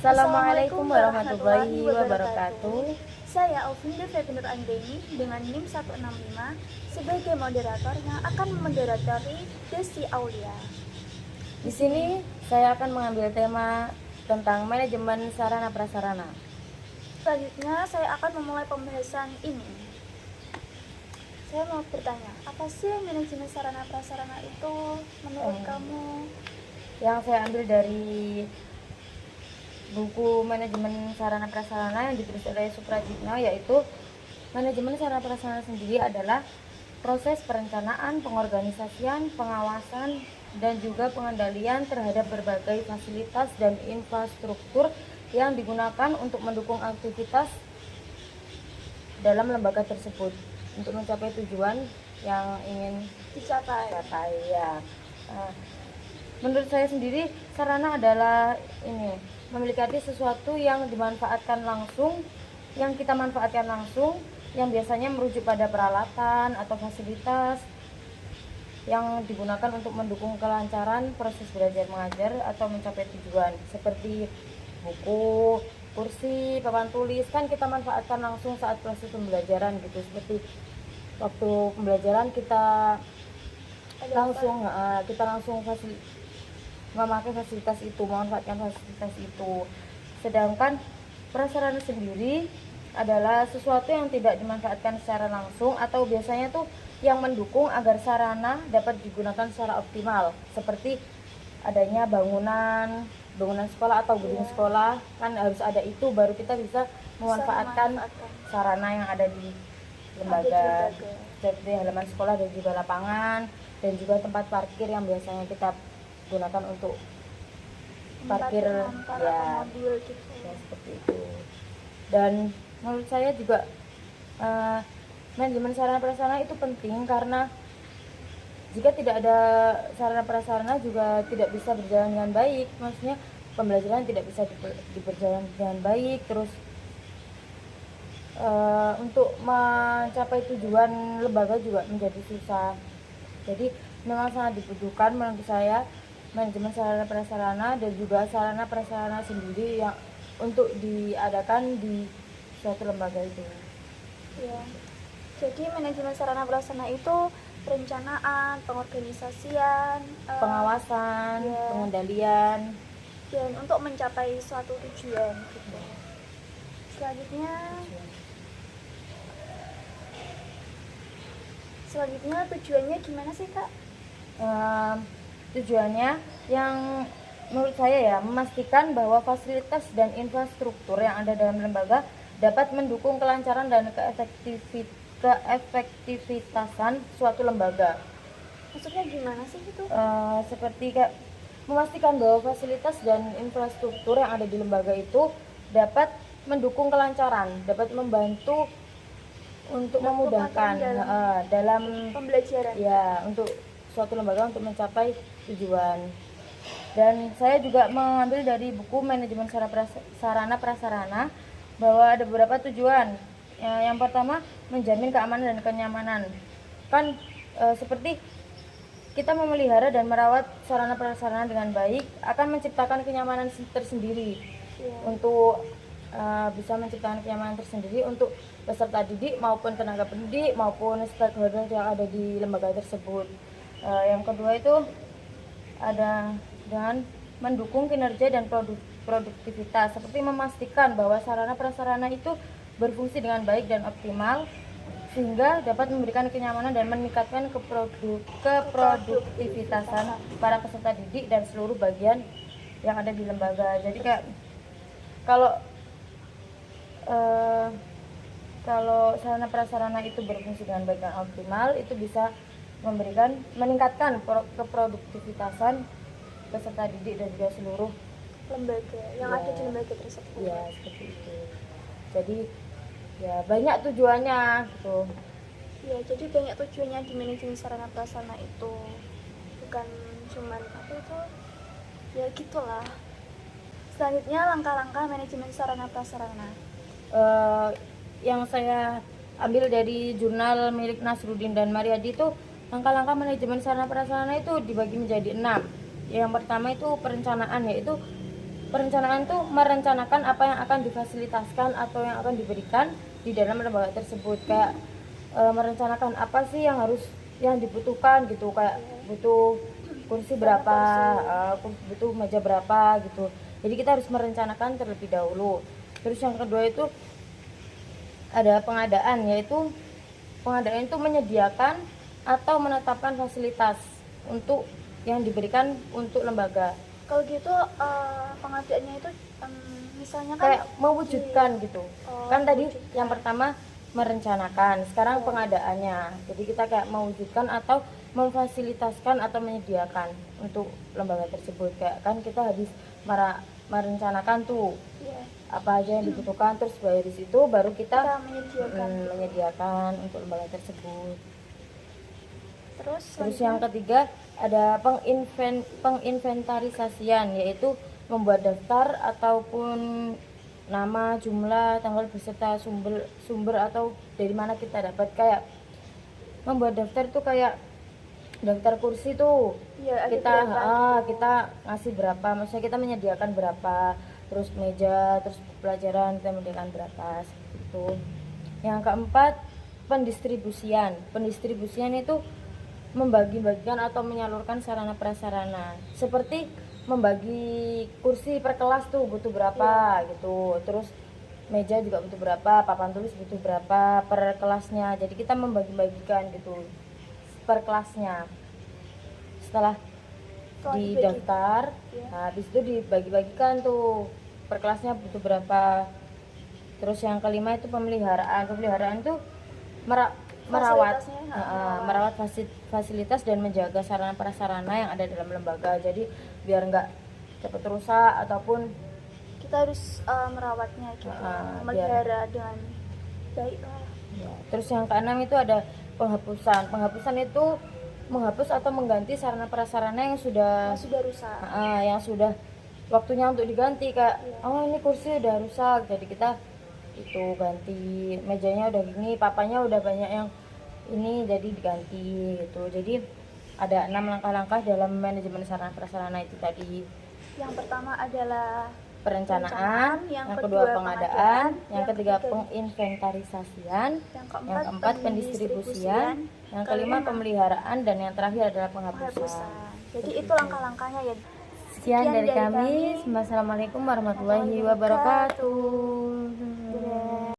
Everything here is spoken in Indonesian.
Assalamualaikum warahmatullahi wabarakatuh. Saya Alvinda Febinur Anggeni dengan NIM 165 sebagai moderator yang akan memoderatori Desi Aulia. Di sini saya akan mengambil tema tentang manajemen sarana prasarana. Selanjutnya saya akan memulai pembahasan ini. Saya mau bertanya, apa sih manajemen sarana prasarana itu menurut kamu? Yang saya ambil dari buku manajemen sarana prasarana yang ditulis oleh Suprajitno, yaitu manajemen sarana prasarana sendiri adalah proses perencanaan, pengorganisasian, pengawasan, dan juga pengendalian terhadap berbagai fasilitas dan infrastruktur yang digunakan untuk mendukung aktivitas dalam lembaga tersebut untuk mencapai tujuan yang ingin Dicapai. ya. Menurut saya sendiri, sarana adalah memiliki sesuatu yang dimanfaatkan langsung, yang kita manfaatkan langsung, yang biasanya merujuk pada peralatan atau fasilitas yang digunakan untuk mendukung kelancaran proses belajar mengajar atau mencapai tujuan, seperti buku, kursi, papan tulis, kan kita manfaatkan langsung saat proses pembelajaran gitu. Seperti waktu pembelajaran kita langsung memakai fasilitas itu, memanfaatkan fasilitas itu. Sedangkan prasarana sendiri adalah sesuatu yang tidak dimanfaatkan secara langsung atau biasanya tuh yang mendukung agar sarana dapat digunakan secara optimal, seperti adanya bangunan sekolah atau gedung sekolah, kan harus ada itu baru kita bisa memanfaatkan sarana yang ada di lembaga, seperti halaman sekolah dan juga lapangan dan juga tempat parkir yang biasanya kita gunakan untuk parkir mobil gitu. Ya, seperti itu. Dan menurut saya juga manajemen sarana prasarana itu penting, karena jika tidak ada sarana prasarana juga tidak bisa berjalan dengan baik. Maksudnya pembelajaran tidak bisa diberjalan dengan baik. Terus untuk mencapai tujuan lembaga juga menjadi susah. Jadi memang sangat dibutuhkan menurut saya manajemen sarana prasarana dan juga sarana prasarana sendiri yang untuk diadakan di suatu lembaga itu. Ya. Jadi manajemen sarana prasarana itu perencanaan, pengorganisasian, pengawasan, pengendalian, dan untuk mencapai suatu tujuan gitu. Selanjutnya tujuannya gimana sih, Kak? Tujuannya yang menurut saya ya, memastikan bahwa fasilitas dan infrastruktur yang ada dalam lembaga dapat mendukung kelancaran dan keefektivitasan suatu lembaga. Maksudnya gimana sih itu? Seperti kayak memastikan bahwa fasilitas dan infrastruktur yang ada di lembaga itu dapat mendukung kelancaran, dapat membantu untuk memudahkan dalam pembelajaran. Ya, untuk suatu lembaga untuk mencapai tujuan. Dan saya juga mengambil dari buku manajemen sarana prasarana bahwa ada beberapa tujuan. Yang pertama, menjamin keamanan dan kenyamanan. Kan seperti kita memelihara dan merawat sarana prasarana dengan baik akan menciptakan kenyamanan tersendiri. Untuk bisa menciptakan kenyamanan tersendiri untuk peserta didik maupun tenaga pendidik maupun stakeholder yang ada di lembaga tersebut. Yang kedua itu ada dengan mendukung kinerja dan produktivitas, seperti memastikan bahwa sarana prasarana itu berfungsi dengan baik dan optimal sehingga dapat memberikan kenyamanan dan meningkatkan keproduktivitasan para peserta didik dan seluruh bagian yang ada di lembaga. Jadi kayak kalau sarana prasarana itu berfungsi dengan baik dan optimal, itu bisa meningkatkan keproduktivitasan peserta didik dan juga seluruh lembaga yang ada di lembaga tersebut. Ya, seperti itu. Jadi ya banyak tujuannya gitu. Ya, jadi banyak tujuannya di manajemen sarana prasarana itu. Bukan cuman ya gitulah. Selanjutnya langkah-langkah manajemen sarana prasarana. Yang saya ambil dari jurnal milik Nasruddin dan Mariadi itu, langkah-langkah manajemen sarana prasarana itu dibagi menjadi 6. Yang pertama itu perencanaan, yaitu Perencanaan itu merencanakan apa yang akan difasilitaskan atau yang akan diberikan di dalam lembaga tersebut. Kayak merencanakan apa sih yang dibutuhkan gitu, kayak butuh kursi berapa, butuh meja berapa gitu. Jadi kita harus merencanakan terlebih dahulu. Terus yang kedua itu ada pengadaan, yaitu pengadaan itu menyediakan atau menetapkan fasilitas untuk yang diberikan untuk lembaga. Kalau gitu pengadaannya itu misalnya kan Kayak mewujudkan gitu. Kan tadi mewujudkan. yang pertama merencanakan, sekarang pengadaannya. Jadi kita kayak mewujudkan atau memfasilitaskan atau menyediakan untuk lembaga tersebut. Kayak kan kita habis merencanakan tuh Iya, apa aja yang dibutuhkan, terus dari situ baru kita kita menyediakan. menyediakan untuk lembaga tersebut. Terus Terus yang ketiga ada penginventarisasian, yaitu membuat daftar ataupun nama, jumlah, tanggal beserta sumber atau dari mana kita dapat. Kayak membuat daftar tuh kayak daftar kursi tuh iya, ada kita berapa gitu. kita ngasih berapa, maksudnya kita menyediakan berapa, terus meja, terus pelajaran kita menyediakan berapa, seperti itu. Yang keempat pendistribusian itu membagi-bagikan atau menyalurkan sarana prasarana, seperti membagi kursi per kelas tuh butuh berapa gitu, terus meja juga butuh berapa, papan tulis butuh berapa per kelasnya. Jadi kita membagi-bagikan gitu per kelasnya. Setelah Setelah didaftar, ya. nah, habis itu dibagi-bagikan tuh per kelasnya butuh berapa. Terus yang kelima itu pemeliharaan tuh merawat Fasilitasnya, merawat fasilitas dan menjaga sarana prasarana yang ada dalam lembaga. Jadi biar nggak cepat rusak ataupun kita harus merawatnya gitu, biar- memelihara dengan baik lah. ya. Terus yang keenam itu ada penghapusan itu menghapus atau mengganti sarana prasarana yang sudah Yang sudah rusak. yang sudah waktunya untuk diganti. Kayak Iya. oh ini kursi udah rusak, jadi kita itu ganti, mejanya udah gini, papanya udah banyak yang ini, jadi diganti gitu. Jadi ada 6 langkah-langkah dalam manajemen sarana prasarana itu tadi. Yang pertama adalah Perencanaan, yang kedua pengadaan, yang ketiga penginventarisasian, yang yang keempat pendistribusian, yang kelima pemeliharaan, dan yang terakhir adalah penghapusan. penghapusan. Jadi Seperti itu langkah-langkahnya ya. Sekian dari kami. kami. Wassalamualaikum warahmatullahi wabarakatuh. Dadah.